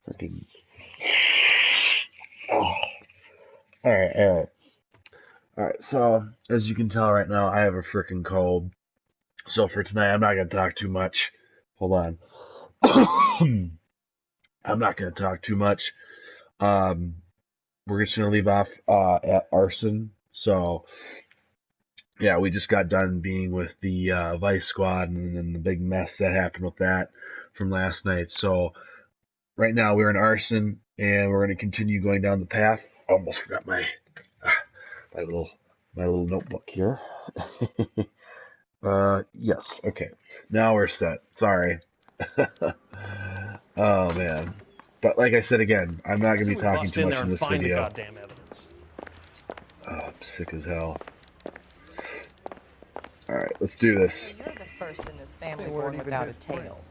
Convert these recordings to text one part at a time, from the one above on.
Freaking. Oh. Alright. Alright, so, as you can tell right now, I have a freaking cold. So for tonight, I'm not going to talk too much. Hold on. I'm not going to talk too much. We're just going to leave off at arson. So, yeah, we just got done being with the Vice Squad and then the big mess that happened with that from last night. So, right now we're in arson, and we're going to continue going down the path. Almost forgot my little notebook here. Yes, okay. Now we're set. Sorry. Oh man. But like I said again, I'm not gonna be talking too much in this video. Goddamn evidence. Oh, I'm sick as hell. Alright, let's do this. So you're the first in this family born without a tail.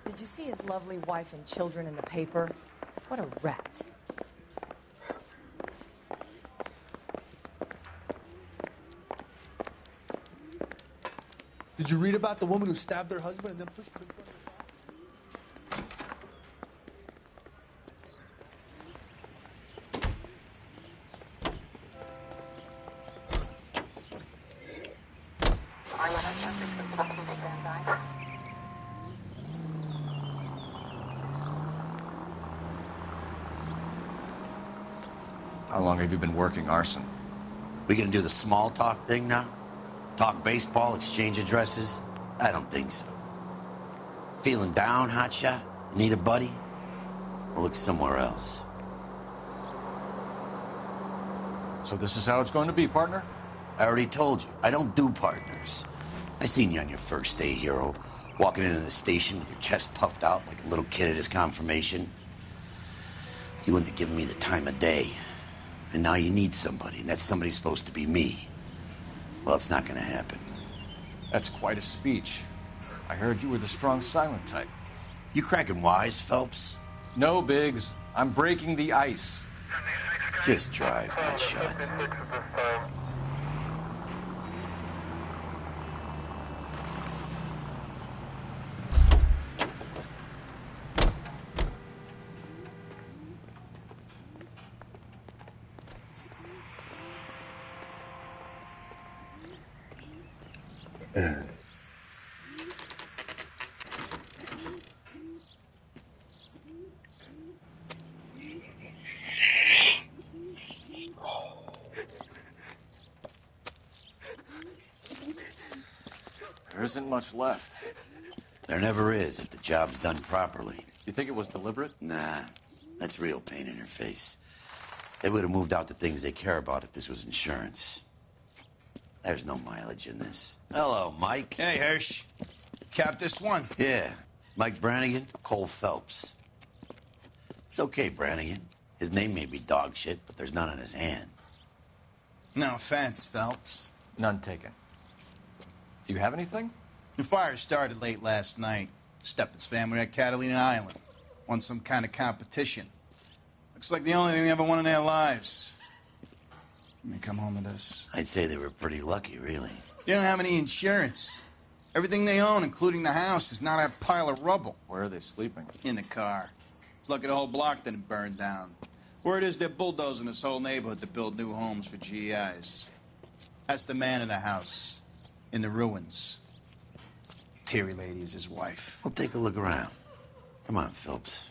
Did you see his lovely wife and children in the paper? What a rat. Did you read about the woman who stabbed her husband and then pushed him in front of the How long have you been working arson? We gonna do the small talk thing now? Talk baseball, exchange addresses? I don't think so. Feeling down, hotshot? Need a buddy? Or look somewhere else? So this is how it's going to be, partner? I already told you, I don't do partners. I seen you on your first day, hero, walking into the station with your chest puffed out like a little kid at his confirmation. You wouldn't have given me the time of day. And now you need somebody, and that somebody's supposed to be me. Well, it's not gonna happen. That's quite a speech. I heard you were the strong silent type. You cracking wise, Phelps? No, Biggs. I'm breaking the ice. Just drive, hotshot. There isn't much left. There never is if the job's done properly. You think it was deliberate? Nah, that's real pain in her face. They would have moved out the things they care about if this was insurance. There's no mileage in this. Hello, Mike. Hey, Hirsch. Cap this one. Yeah, Mike Brannigan, Cole Phelps. It's okay, Brannigan. His name may be dog shit, but there's none on his hand. No offense, Phelps. None taken. Do you have anything? The fire started late last night. Steffen's family at Catalina Island. Won some kind of competition. Looks like the only thing they ever won in their lives. And they come home to this. I'd say they were pretty lucky, really. They don't have any insurance. Everything they own, including the house, is not a pile of rubble. Where are they sleeping? In the car. It's lucky the whole block didn't burn down. Word is they're bulldozing this whole neighborhood to build new homes for GIs. That's the man in the house. In the ruins. Terry lady is his wife. Well, take a look around. Come on, Phelps.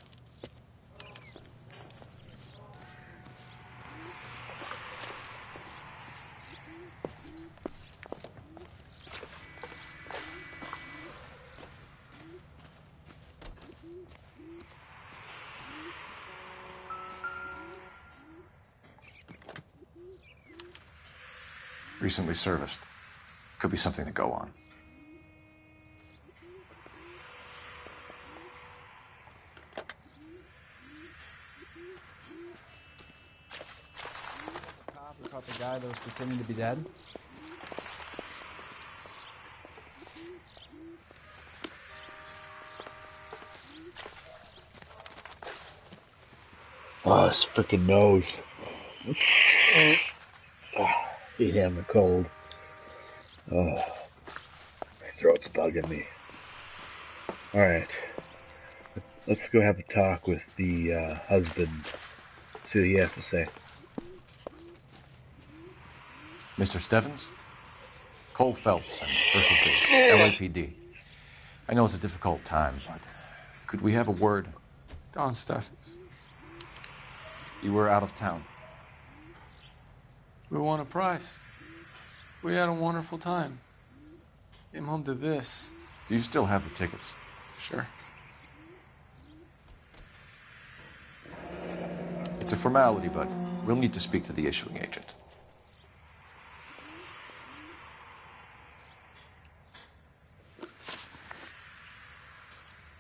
Recently serviced. Could be something to go on. cop who caught the guy that was pretending to be dead? Oh, his freaking nose. He had the cold. Oh, my throat's bugging me. All right. Let's go have a talk with the husband. See what he has to say. Mr. Stevens? Cole Phelps and Herschel Bates, LAPD. I know it's a difficult time, but could we have a word? Don Steffens. You were out of town. We won a prize. We had a wonderful time. Came home to this. Do you still have the tickets? Sure. It's a formality, but we'll need to speak to the issuing agent.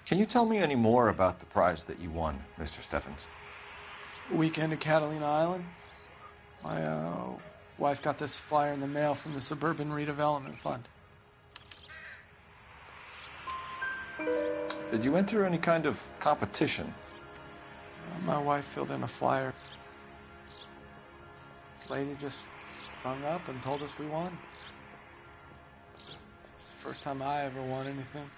Can you tell me any more about the prize that you won, Mr. Steffens? Weekend at Catalina Island. My wife got this flyer in the mail from the Suburban Redevelopment Fund. Did you enter any kind of competition? My wife filled in a flyer. Lady just rung up and told us we won. It's the first time I ever won anything.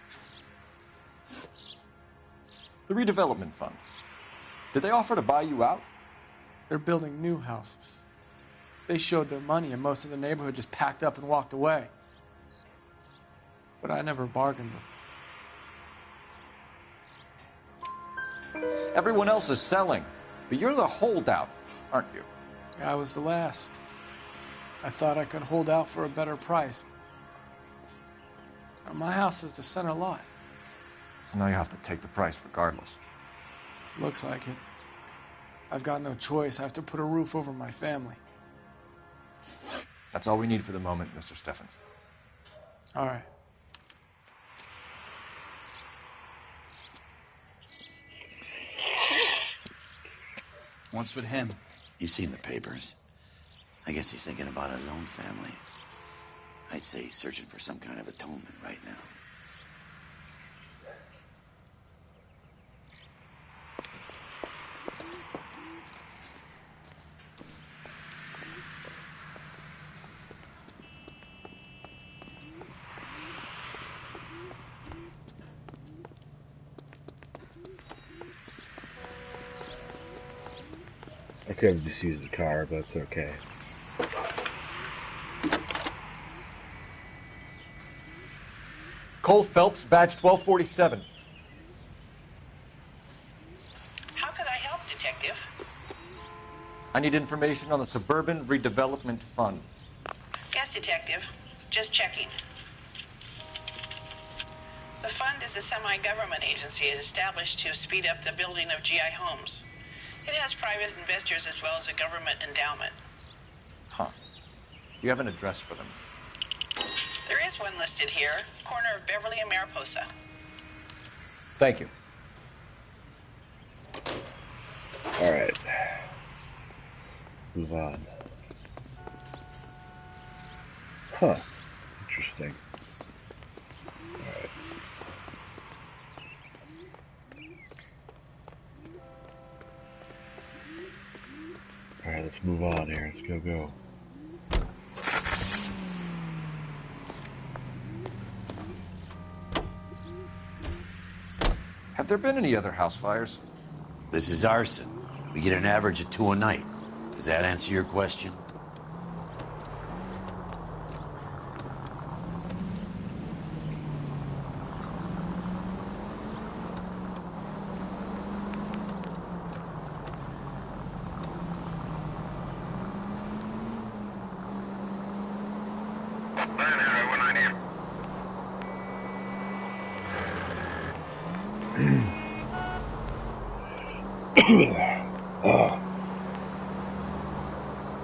The redevelopment fund. Did they offer to buy you out? They're building new houses. They showed their money and most of the neighborhood just packed up and walked away. But I never bargained with them. Everyone else is selling, but you're the holdout, aren't you? I was the last. I thought I could hold out for a better price. My house is the center lot. So now you have to take the price regardless. Looks like it. I've got no choice. I have to put a roof over my family. That's all we need for the moment, Mr. Steffens. All right. What's with him? You've seen the papers. I guess he's thinking about his own family. I'd say he's searching for some kind of atonement right now. I could have just used the car, but it's okay. Cole Phelps, badge 1247. How could I help, Detective? I need information on the Suburban Redevelopment Fund. Yes, Detective. Just checking. The fund is a semi-government agency established to speed up the building of GI homes. It has private investors as well as a government endowment. Huh. Do you have an address for them? There is one listed here, corner of Beverly and Mariposa. Thank you. All right. Let's move on. Huh. Interesting. Alright. Alright, let's move on here. Let's go. Have there been any other house fires? This is arson. We get an average of 2 a night. Does that answer your question?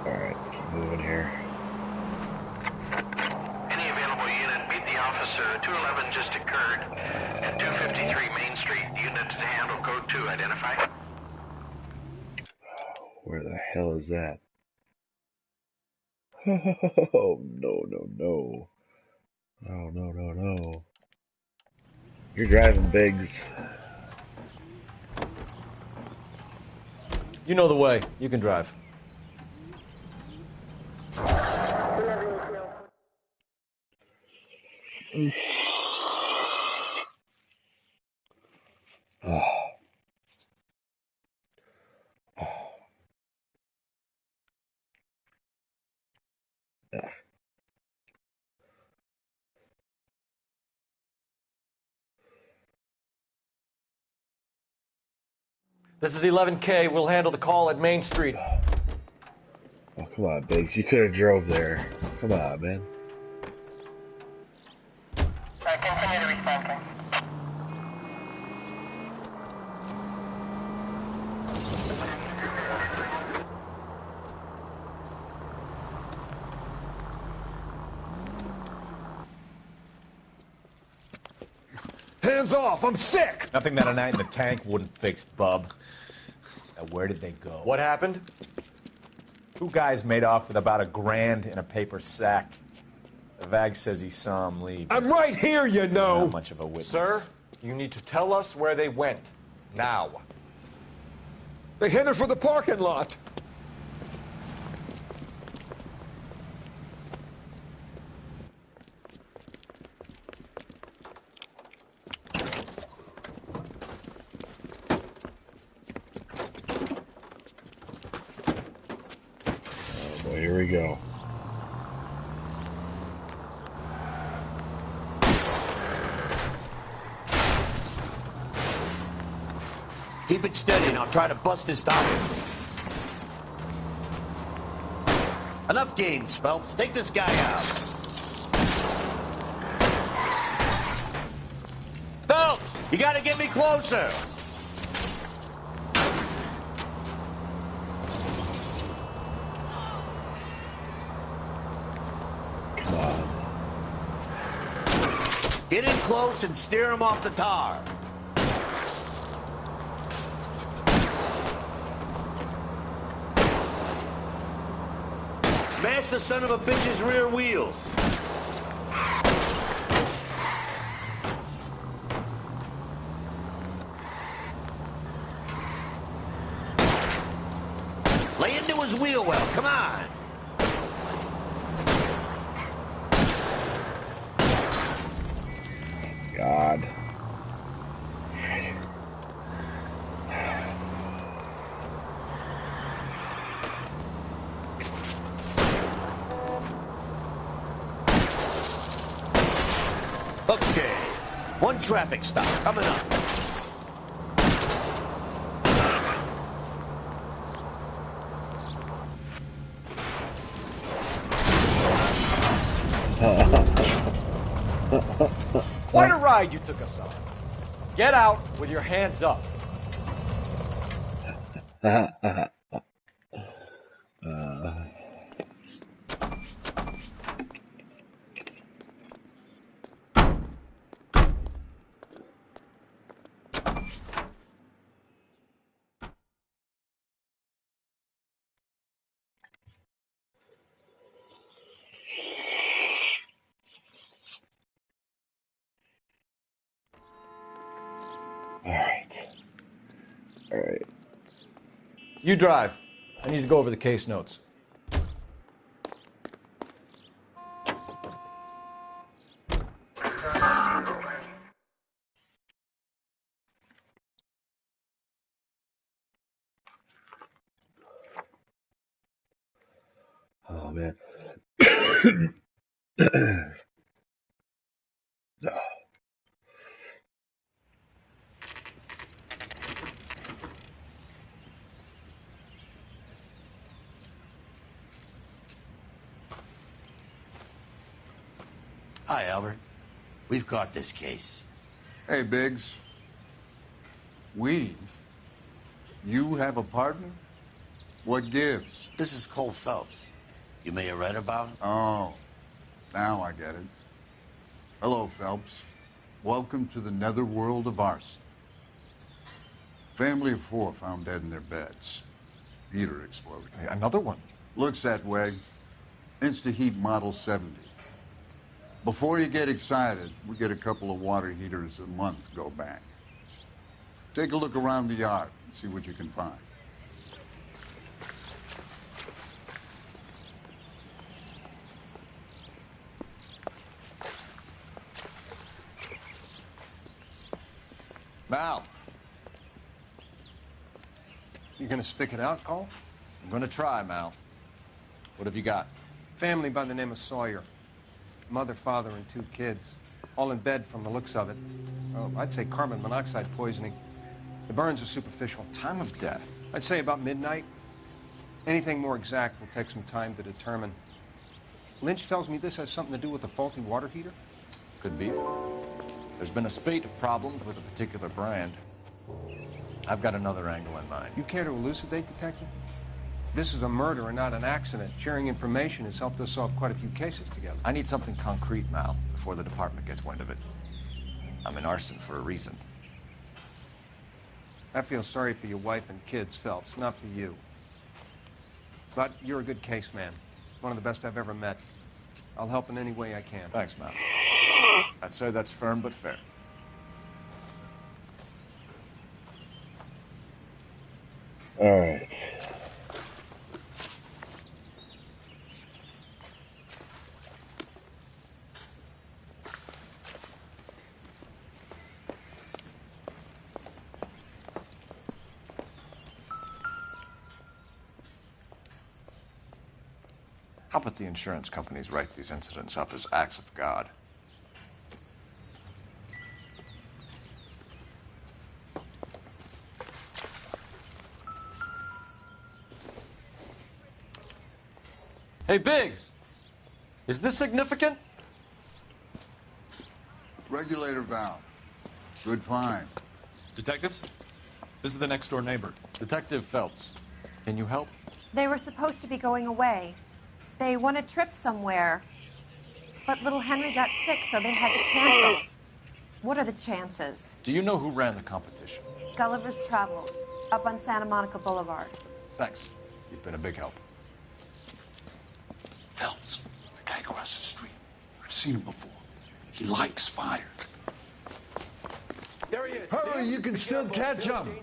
Alright, let's keep moving here. Any available unit, meet the officer. 211 just occurred. At 253 Main Street, unit to handle code 2, identify. Where the hell is that? Oh, no. Oh, no. You're driving, Biggs. You know the way. You can drive. Oh. Oh. Yeah. This is 11K. We'll handle the call at Main Street. Oh, come on, Biggs. You could have drove there. Come on, man. Continue to respond, sir. Hands off! I'm sick! Nothing that a night in the tank wouldn't fix, bub. Now, where did they go? What happened? Two guys made off with about $1,000 in a paper sack. The vag says he saw him leave. I'm right here, you know! Not much of a witness. Sir, you need to tell us where they went. Now. They headed for the parking lot. Oh, boy, here we go. Keep it steady and I'll try to bust his tires. Enough games, Phelps. Take this guy out. Phelps, you gotta get me closer. Come on. Get in close and steer him off the tar. Smash the son of a bitch's rear wheels. Lay into his wheel well, come on. God. Okay, one traffic stop coming up. Quite a ride you took us on. Get out with your hands up. All right. You drive. I need to go over the case notes. Oh, man. Hi, Albert. We've caught this case. Hey, Biggs. We? You have a partner? What gives? This is Cole Phelps. You may have read about him. Oh, now I get it. Hello, Phelps. Welcome to the netherworld of arson. Family of 4 found dead in their beds. Heater exploded. Another one. Looks that way. Insta-Heat Model 70. Before you get excited, we get a couple of water heaters a month go back. Take a look around the yard and see what you can find. Mal, You gonna stick it out, Cole? I'm gonna try, Mal. What have you got? Family by the name of Sawyer. Mother, father, and 2 kids. All in bed from the looks of it. Oh, I'd say carbon monoxide poisoning. The burns are superficial. Time of death? I'd say about midnight. Anything more exact will take some time to determine. Lynch tells me this has something to do with a faulty water heater. Could be. There's been a spate of problems with a particular brand. I've got another angle in mind. You care to elucidate, Detective? This is a murder and not an accident. Sharing information has helped us solve quite a few cases together. I need something concrete, Mal, before the department gets wind of it. I'm in arson for a reason. I feel sorry for your wife and kids, Phelps, not for you. But you're a good case man. One of the best I've ever met. I'll help in any way I can. Thanks, Mal. I'd say that's firm but fair. All right. How about the insurance companies write these incidents up as acts of God? Hey, Biggs! Is this significant? Regulator valve. Good find. Detectives? This is the next door neighbor. Detective Phelps. Can you help? They were supposed to be going away. They won a trip somewhere. But little Henry got sick, so they had to cancel. What are the chances? Do you know who ran the competition? Gulliver's Travel, up on Santa Monica Boulevard. Thanks. You've been a big help. Phelps, the guy across the street. I've seen him before. He likes fire. There he is. Hurry, you can still catch him.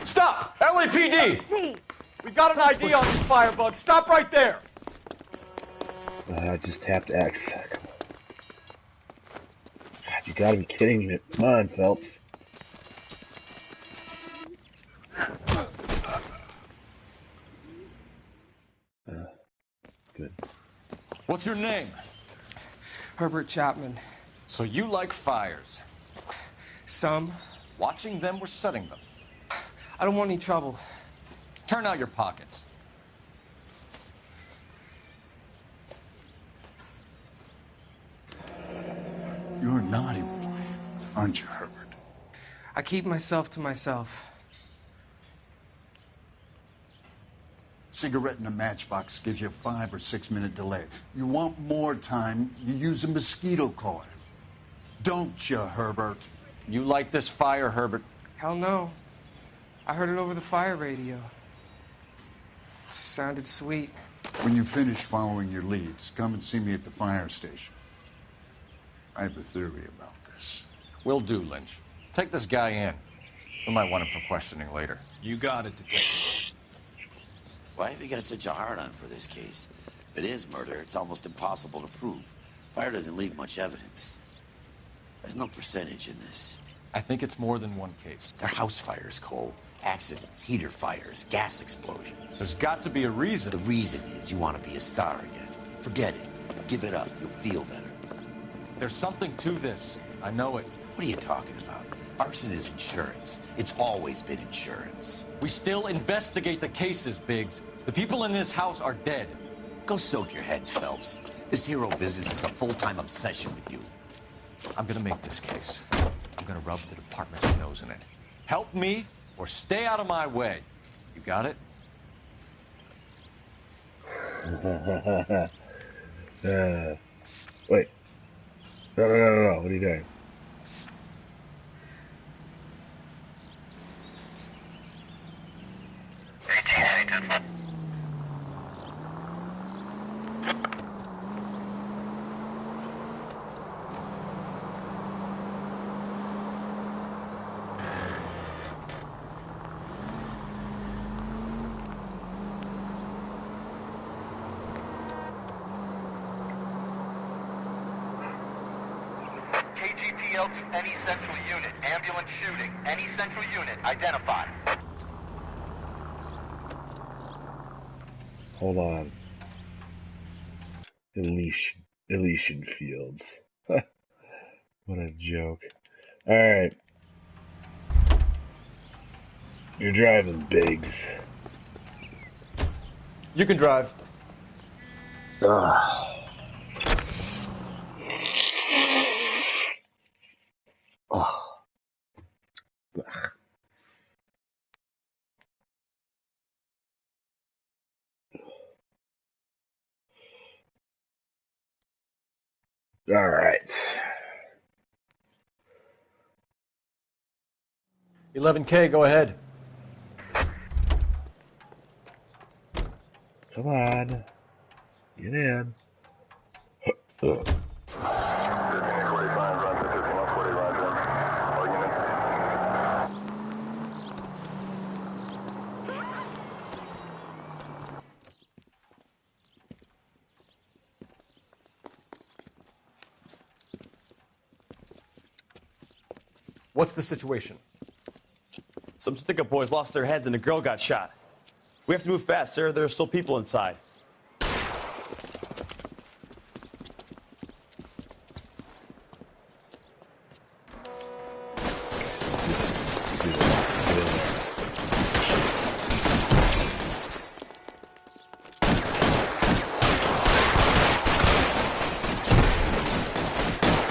Stop! LAPD! See. We've got an ID on this firebug. Stop right there! I just tapped X. God, you gotta be kidding me. Come on, Phelps. Good. What's your name? Herbert Chapman. So you like fires? Some. Watching them or setting them? I don't want any trouble. Turn out your pockets. You're a naughty boy, aren't you, Herbert? I keep myself to myself. Cigarette in a matchbox gives you a 5 or 6 minute delay. You want more time, you use a mosquito coil. Don't you, Herbert? You like this fire, Herbert? Hell no. I heard it over the fire radio. Sounded sweet. When you finish following your leads, come and see me at the fire station. I have a theory about this. Will do, Lynch. Take this guy in. We might want him for questioning later. You got it, Detective. Why have you got such a hard-on for this case? If it is murder, it's almost impossible to prove. Fire doesn't leave much evidence. There's no percentage in this. I think it's more than one case. They're house fires, Cole. Accidents, heater fires, gas explosions. There's got to be a reason. The reason is you want to be a star again. Forget it. Give it up. You'll feel better. There's something to this. I know it. What are you talking about? Arson is insurance. It's always been insurance. We still investigate the cases, Biggs. The people in this house are dead. Go soak your head, Phelps. This hero business is a full-time obsession with you. I'm gonna make this case. I'm gonna rub the department's nose in it. Help me or stay out of my way. You got it? Wait. No. What are you doing? KGPL to any central unit. Ambulance shooting. Any central unit. Identify. Hold on. Elysian Fields. What a joke. Alright. You're driving, Biggs. You can drive. Oh. All right. 11K, go ahead. Come on. Get in. What's the situation? Some stick-up boys lost their heads and a girl got shot. We have to move fast, sir. There are still people inside.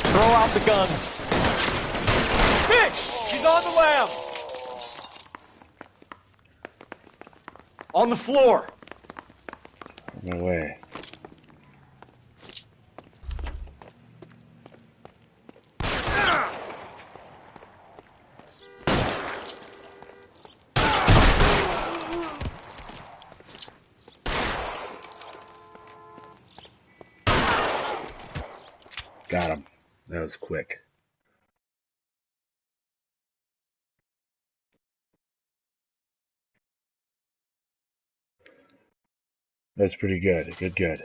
Throw out the guns. Vic! She's on the lam! On the floor. No way. Got him. That was quick. That's pretty good. Good.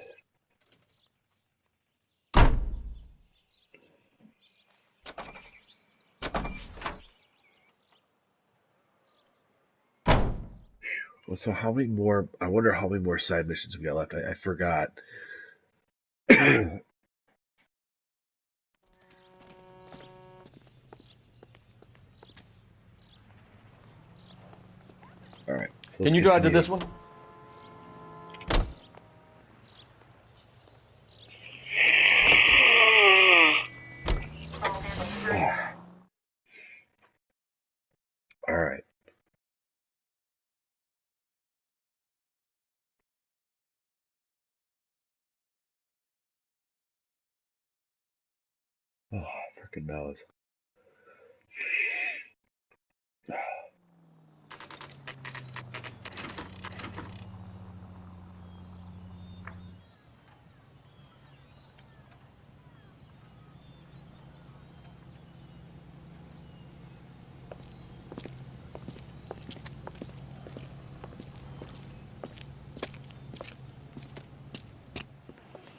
Well, so how many more? I wonder how many more side missions we got left. I forgot. All right. So Can you drive to this one? All right. Oh, freaking nose.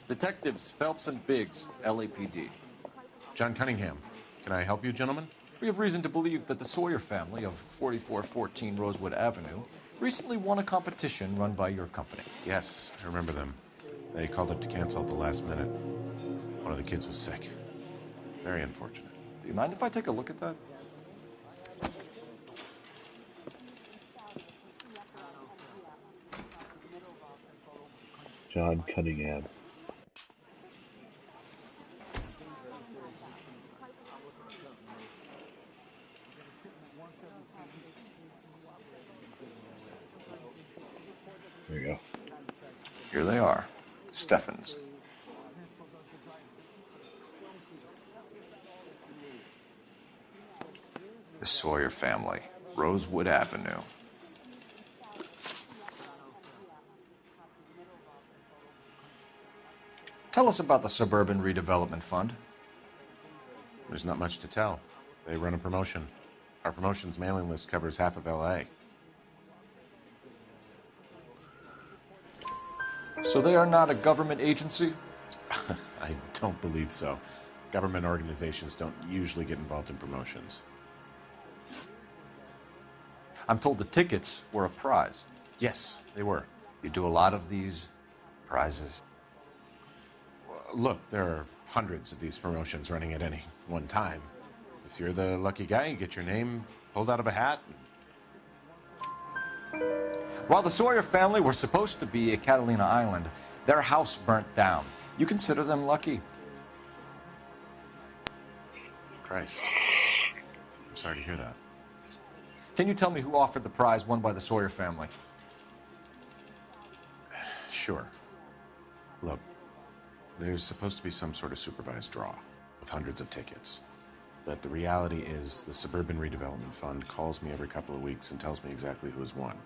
Detectives Phelps and Biggs, LAPD. John Cunningham. Can I help you, gentlemen? We have reason to believe that the Sawyer family of 4414 Rosewood Avenue recently won a competition run by your company. Yes, I remember them. They called up to cancel at the last minute. One of the kids was sick. Very unfortunate. Do you mind if I take a look at that? John Cunningham. There you go. Here they are. Steffens. The Sawyer family, Rosewood Avenue. Tell us about the Suburban Redevelopment Fund. There's not much to tell. They run a promotion. Our promotion's mailing list covers half of LA. So they are not a government agency? I don't believe so. Government organizations don't usually get involved in promotions. I'm told the tickets were a prize. Yes, they were. You do a lot of these prizes? Look, there are hundreds of these promotions running at any one time. If you're the lucky guy, you get your name pulled out of a hat. While the Sawyer family were supposed to be at Catalina Island, their house burnt down. You consider them lucky? Christ. I'm sorry to hear that. Can you tell me who offered the prize won by the Sawyer family? Sure. Look, there's supposed to be some sort of supervised draw with hundreds of tickets. But the reality is the Suburban Redevelopment Fund calls me every couple of weeks and tells me exactly who has won.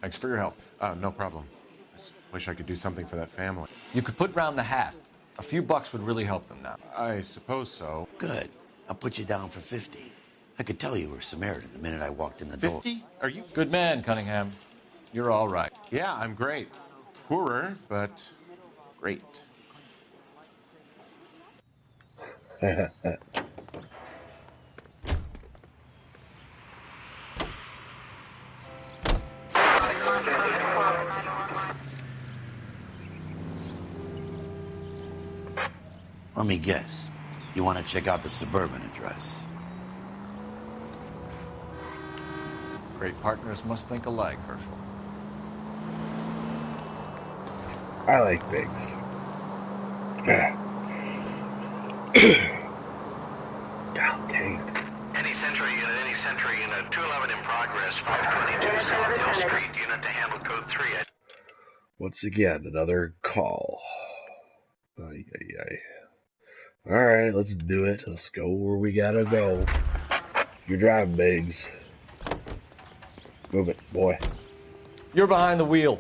Thanks for your help. No problem. I just wish I could do something for that family. You could put round the hat. A few bucks would really help them now. I suppose so. Good. I'll put you down for 50. I could tell you were Samaritan the minute I walked in the door. 50? Are you? Good man, Cunningham. You're all right. Yeah, I'm great. Poorer, but great. Let me guess. You want to check out the Suburban address? Great partners must think alike, Herschel. I like pigs. God dang. Any Century Unit, 211 in progress, 522 South Hill Street, unit to handle code 3. Once again, another call. Ay, ay, ay. Alright, let's do it. Let's go where we gotta go. You're driving, Biggs. Move it, boy. You're behind the wheel.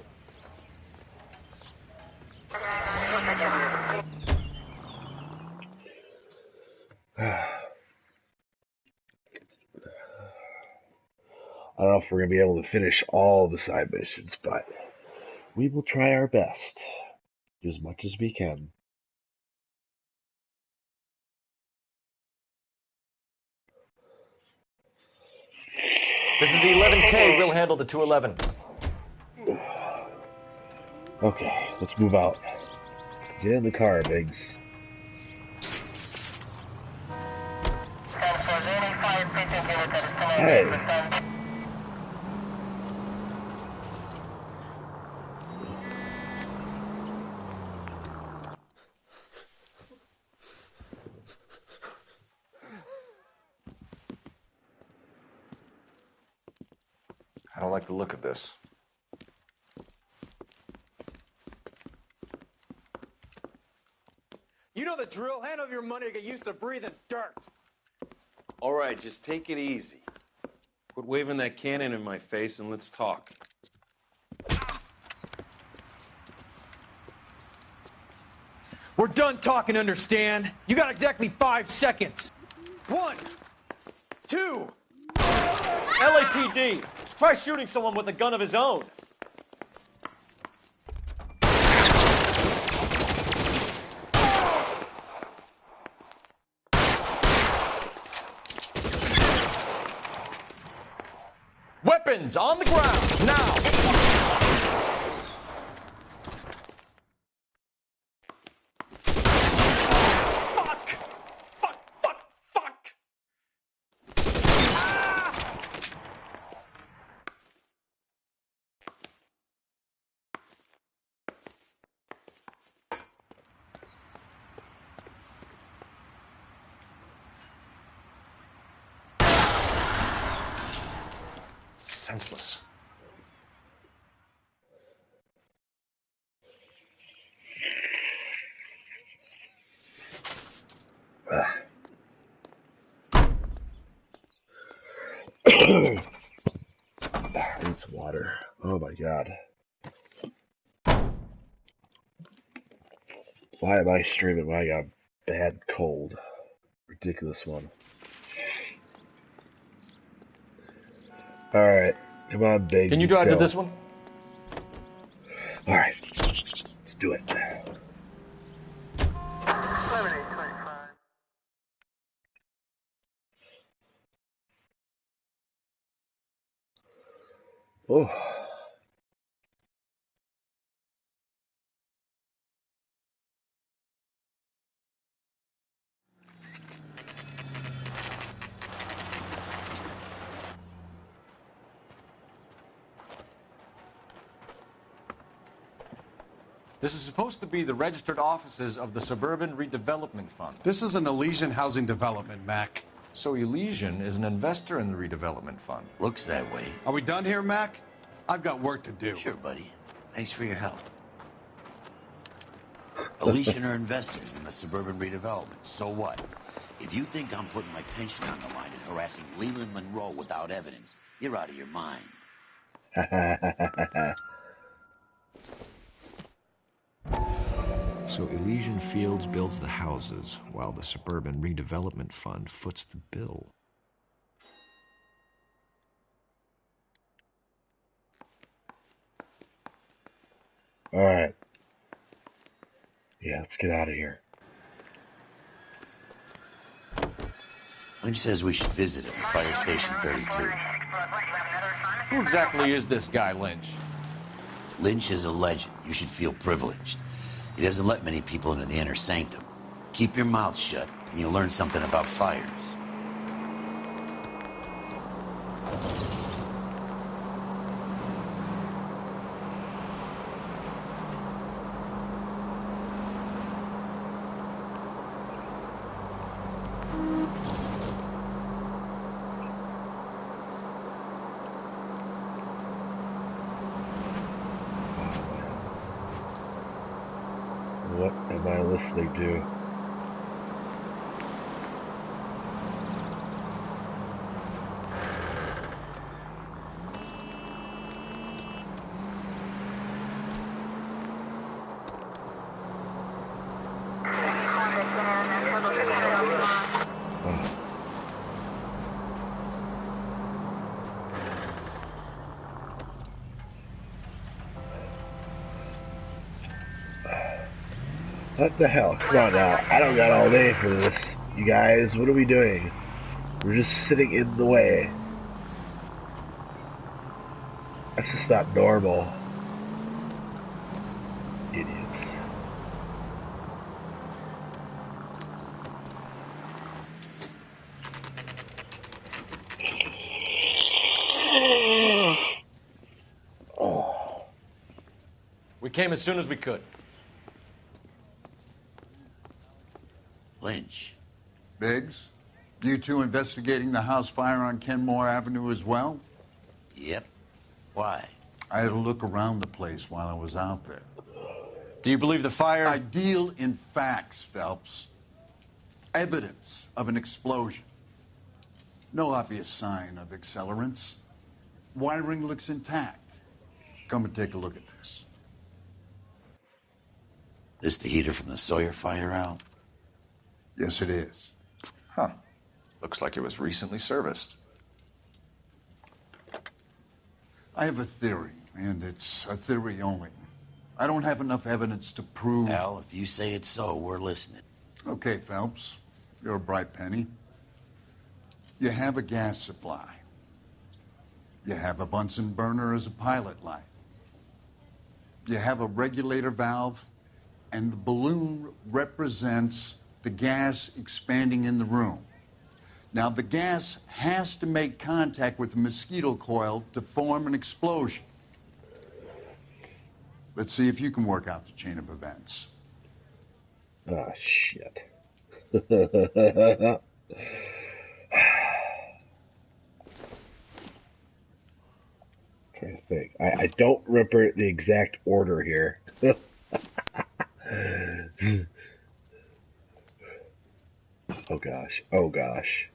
I don't know if we're going to be able to finish all the side missions, but we will try our best. Do as much as we can. This is the 11K. We'll handle the 211. Okay, let's move out. Get in the car, Biggs. Hey. I don't like the look of this. You know the drill. Hand over your money or get used to breathing dirt. All right, just take it easy. Quit waving that cannon in my face and let's talk. We're done talking, understand? You got exactly 5 seconds. 1, 2. LAPD! Try shooting someone with a gun of his own. Weapons on the ground, now! Senseless. I need some water. Oh my god. Why am I streaming when I got a bad cold? Ridiculous one. Alright. Come on, Biggs. Can you drive to this one? Alright. Let's do it. Oh. This is supposed to be the registered offices of the Suburban Redevelopment Fund. This is an Elysian housing development, Mac. So Elysian is an investor in the redevelopment fund. Looks that way. Are we done here, Mac? I've got work to do. Sure, buddy. Thanks for your help. Elysian are investors in the suburban redevelopment. So what? If you think I'm putting my pension on the line and harassing Leland Monroe without evidence, you're out of your mind. So Elysian Fields builds the houses, while the Suburban Redevelopment Fund foots the bill. All right. Yeah, let's get out of here. Lynch says we should visit at Fire Station 32. Who exactly is this guy, Lynch? Lynch is a legend. You should feel privileged. He doesn't let many people into the inner sanctum. Keep your mouth shut, and you'll learn something about fires. What am I listening to? What the hell? Come on now. I don't got all day for this. You guys, what are we doing? We're just sitting in the way. That's just not normal. Idiots. We came as soon as we could. Lynch. Biggs, you two investigating the house fire on Kenmore Avenue as well? Yep. Why? I had a look around the place while I was out there. Do you believe the fire? I deal in facts, Phelps. Evidence of an explosion. No obvious sign of accelerants. Wiring looks intact. Come and take a look at this. This the heater from the Sawyer fire, Al? Yes, it is. Huh. Looks like it was recently serviced. I have a theory, and it's a theory only. I don't have enough evidence to prove... Al, if you say it's so, we're listening. Okay, Phelps. You're a bright penny. You have a gas supply. You have a Bunsen burner as a pilot light. You have a regulator valve, and the balloon represents the gas expanding in the room. Now, the gas has to make contact with the mosquito coil to form an explosion. Let's see if you can work out the chain of events. Ah, shit. Trying to think. I don't remember the exact order here. Oh gosh. Oh gosh.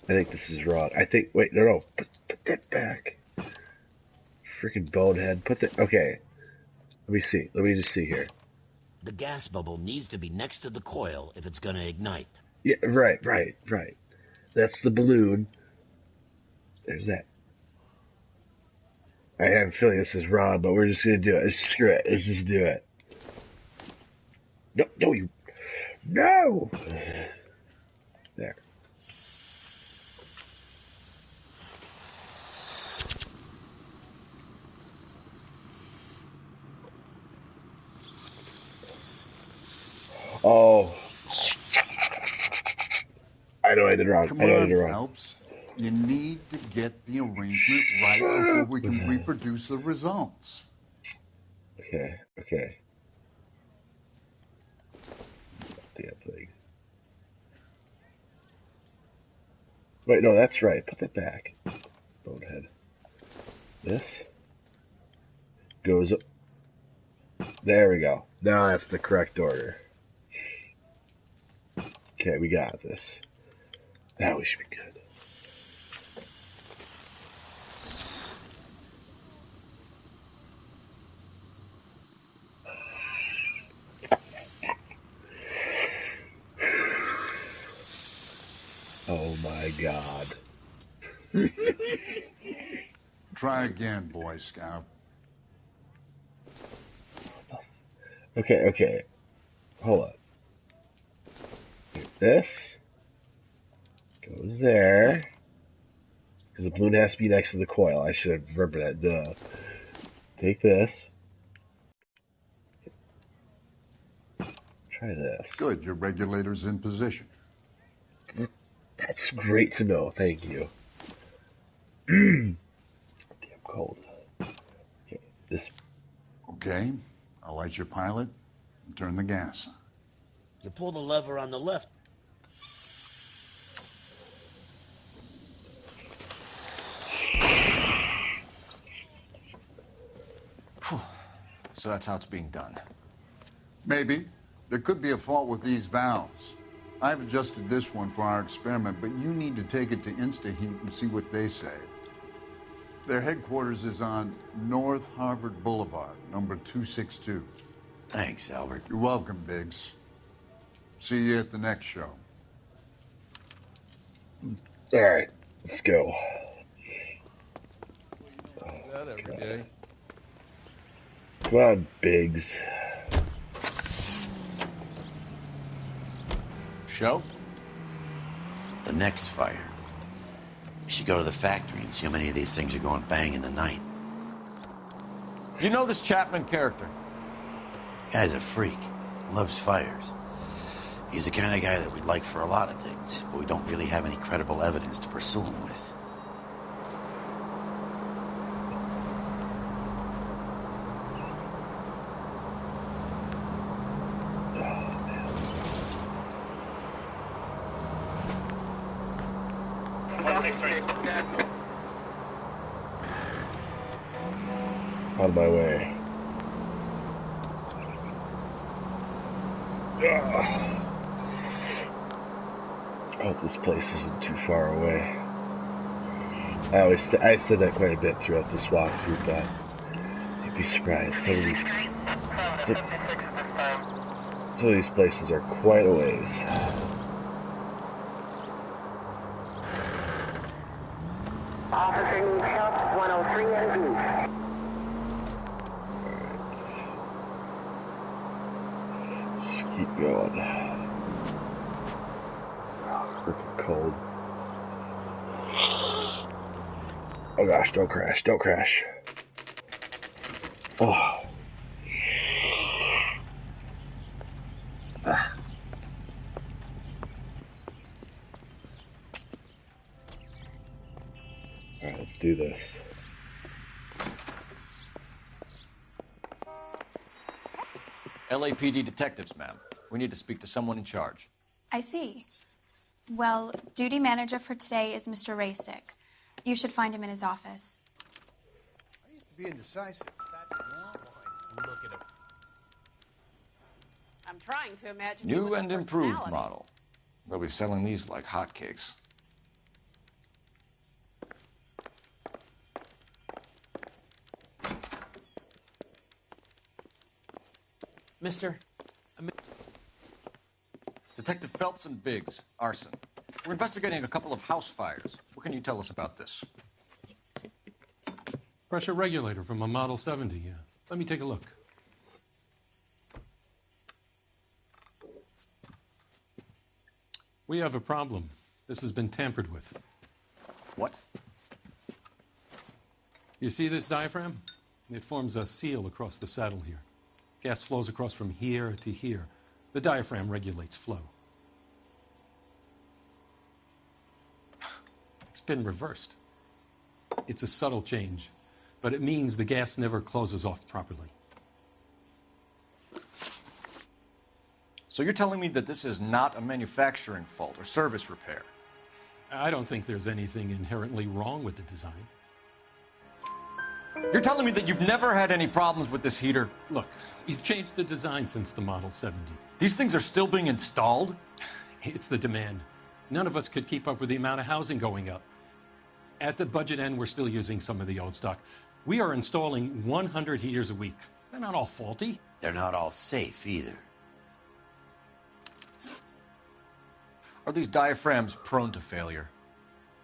I think this is wrong. I think. Wait, no. Put that back. Freaking bonehead. Put that. Okay. Let me see. Let me just see here. The gas bubble needs to be next to the coil if it's going to ignite. Yeah, right. That's the balloon. There's that. I have a feeling this is wrong, but we're just gonna do it. Screw it. Let's just do it. No, you. No! There. Oh. I know I did wrong. Come I know I on, did wrong. Phelps. You need to get the arrangement right before we can reproduce the results. Okay, okay. Damn thing. Wait, no, that's right. Put that back. Bonehead. This goes up. There we go. Now that's the correct order. Okay, we got this. Now we should be good. Oh my God. Try again, Boy Scout. Okay, okay. Hold up. This goes there. Because the balloon has to be next to the coil. I should have remembered that. Duh. Take this. Try this. Good, your regulator's in position. That's great to know. Thank you. Damn cold. Okay, this. Okay, I'll light your pilot and turn the gas on. You pull the lever on the left. So that's how it's being done. Maybe. There could be a fault with these valves. I've adjusted this one for our experiment, but you need to take it to InstaHeat and see what they say. Their headquarters is on North Harvard Boulevard, number 262. Thanks, Albert. You're welcome, Biggs. See you at the next show. All right, let's go. That every day. Come on, Biggs. Show? The next fire. We should go to the factory and see how many of these things are going bang in the night. You know this Chapman character? Guy's a freak. Loves fires. He's the kind of guy that we'd like for a lot of things, but we don't really have any credible evidence to pursue him with. Out of my way. I hope this place isn't too far away. I said that quite a bit throughout this walkthrough, but you'd be surprised. Some of these places are quite a ways. Officing Shop 103 and B. Just keep going. Freaking cold. Oh gosh, don't crash, don't crash. Oh. Ah. Alright, let's do this. LAPD detectives, ma'am. We need to speak to someone in charge. I see. Well, duty manager for today is Mr. Rasick. You should find him in his office. I used to be indecisive. Look at him. I'm trying to imagine New you with and a improved personality. model. They'll be selling these like hotcakes. Mister, Detective Phelps and Biggs, arson. We're investigating a couple of house fires. What can you tell us about this? Pressure regulator from a Model 70, yeah. Let me take a look. We have a problem. This has been tampered with. What? You see this diaphragm? It forms a seal across the saddle here. Gas flows across from here to here. The diaphragm regulates flow. It's been reversed. It's a subtle change, but it means the gas never closes off properly. So you're telling me that this is not a manufacturing fault or service repair? I don't think there's anything inherently wrong with the design. You're telling me that you've never had any problems with this heater? Look, we've changed the design since the Model 70. These things are still being installed? It's the demand. None of us could keep up with the amount of housing going up. At the budget end, we're still using some of the old stock. We are installing 100 heaters a week. They're not all faulty. They're not all safe either. Are these diaphragms prone to failure?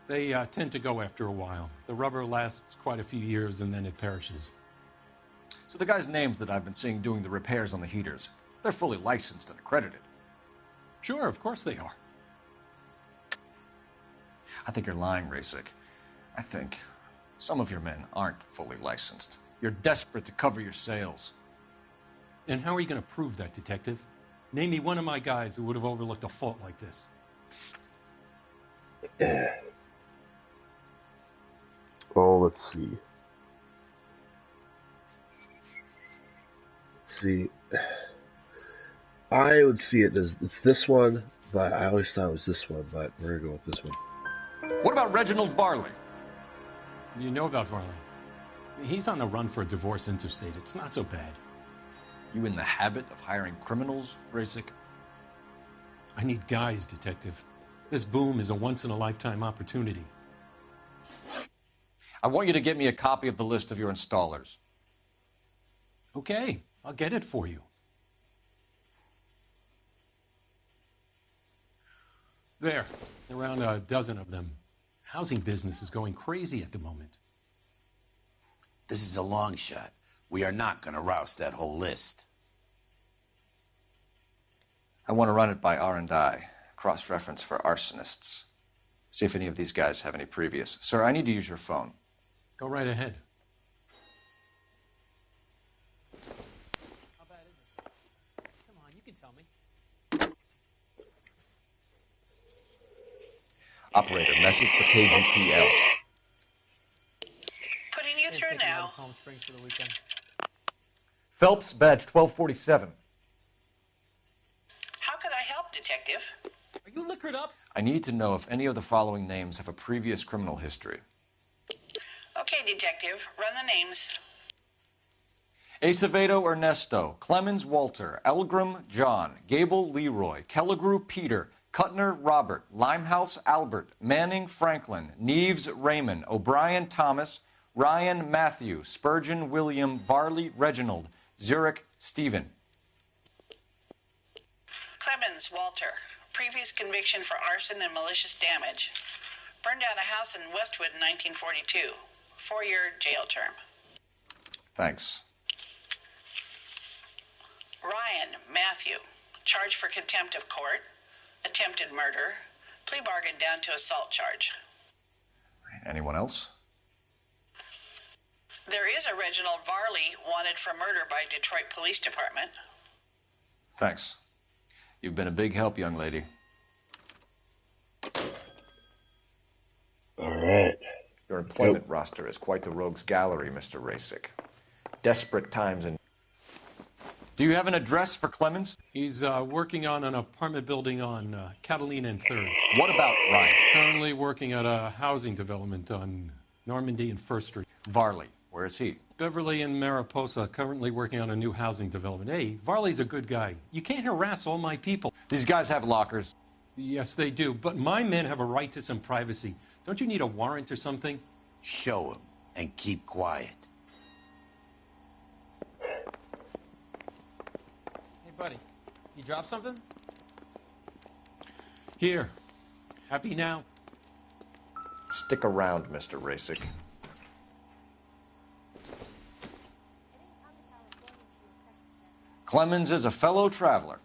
They tend to go after a while. The rubber lasts quite a few years and then it perishes. So the guys' names that I've been seeing doing the repairs on the heaters, they're fully licensed and accredited. Sure, of course they are. I think you're lying, Rasick. I think some of your men aren't fully licensed. You're desperate to cover your sales. And how are you going to prove that, Detective? Name me one of my guys who would have overlooked a fault like this. Oh, let's see. I would see it as it's this one, but I always thought it was this one, but we're gonna go with this one. What about Reginald Varley? You know about Varley. He's on the run for a divorce interstate. It's not so bad. You in the habit of hiring criminals, Rasick? I need guys, Detective. This boom is a once-in-a-lifetime opportunity. I want you to get me a copy of the list of your installers. Okay, I'll get it for you. There, around a dozen of them. Housing business is going crazy at the moment. This is a long shot. We are not going to roust that whole list. I want to run it by R&I, cross-reference for arsonists. See if any of these guys have any previous. Sir, I need to use your phone. Go right ahead. How bad is it? Come on, you can tell me. Operator, message for KGPL. Putting you through now. Palm Springs for the weekend. Phelps, badge 1247. How could I help, Detective? Are you liquored up? I need to know if any of the following names have a previous criminal history. Okay, Detective, run the names. Acevedo Ernesto, Clemens Walter, Elgram John, Gable Leroy, Kelligrew Peter, Cutner Robert, Limehouse Albert, Manning Franklin, Neves Raymond, O'Brien Thomas, Ryan Matthew, Spurgeon William, Varley Reginald, Zurich Stephen. Clemens Walter, previous conviction for arson and malicious damage. Burned down a house in Westwood in 1942. 4-year jail term. Thanks. Ryan Matthew, charged for contempt of court, attempted murder, plea bargain down to assault charge. Anyone else? There is a Reginald Varley wanted for murder by Detroit Police Department. Thanks. You've been a big help, young lady. All right. Your employment roster is quite the rogues gallery, Mr. Rasick. Desperate times and... Do you have an address for Clemens? He's working on an apartment building on Catalina and 3rd. What about Ryan? Currently working at a housing development on Normandy and 1st Street. Varley, where is he? Beverly and Mariposa, currently working on a new housing development. Hey, Varley's a good guy. You can't harass all my people. These guys have lockers. Yes, they do, but my men have a right to some privacy. Don't you need a warrant or something? Show him and keep quiet. Hey, buddy, you dropped something? Here. Happy now? Stick around, Mr. Rasick. Clemens is a fellow traveler.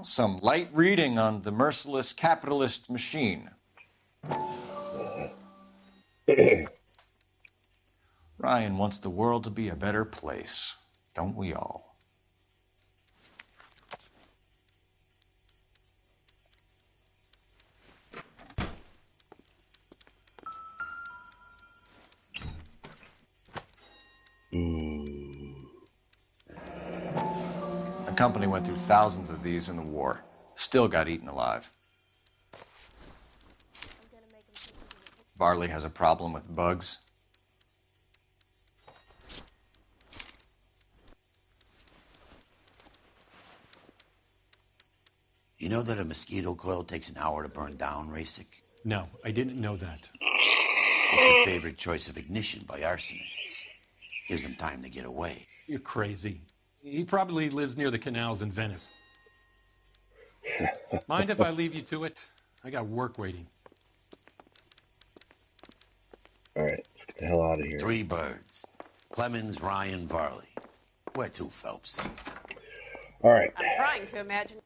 Some light reading on the merciless capitalist machine. Ryan wants the world to be a better place, don't we all? The company went through thousands of these in the war. Still got eaten alive. Varley has a problem with bugs. You know that a mosquito coil takes an hour to burn down, Rasic? No, I didn't know that. It's the favorite choice of ignition by arsonists. Gives them time to get away. You're crazy. He probably lives near the canals in Venice. Mind if I leave you to it? I got work waiting. All right, let's get the hell out of here. 3 birds. Clemens, Ryan, Varley. Where to, Phelps? All right. I'm trying to imagine.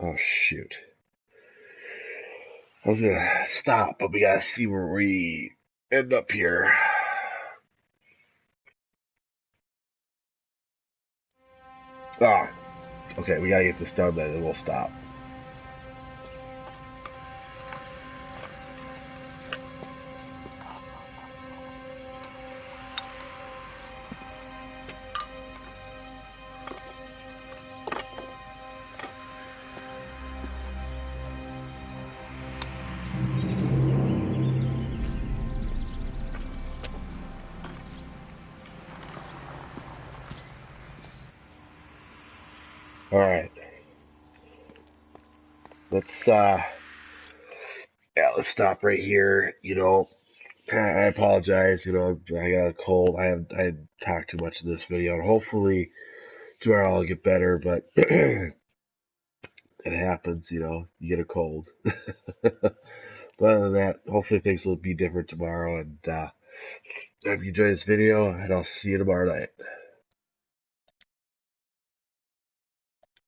Oh, shoot. I was going to stop, but we got to see where we end up here. Ah. Okay, we got to get this done, then we'll stop. All right. Let's stop right here. I apologize. I got a cold. I talked too much in this video, and hopefully tomorrow I'll get better. But it happens. You get a cold. But other than that, hopefully things will be different tomorrow. And I hope you enjoy this video, and I'll see you tomorrow night.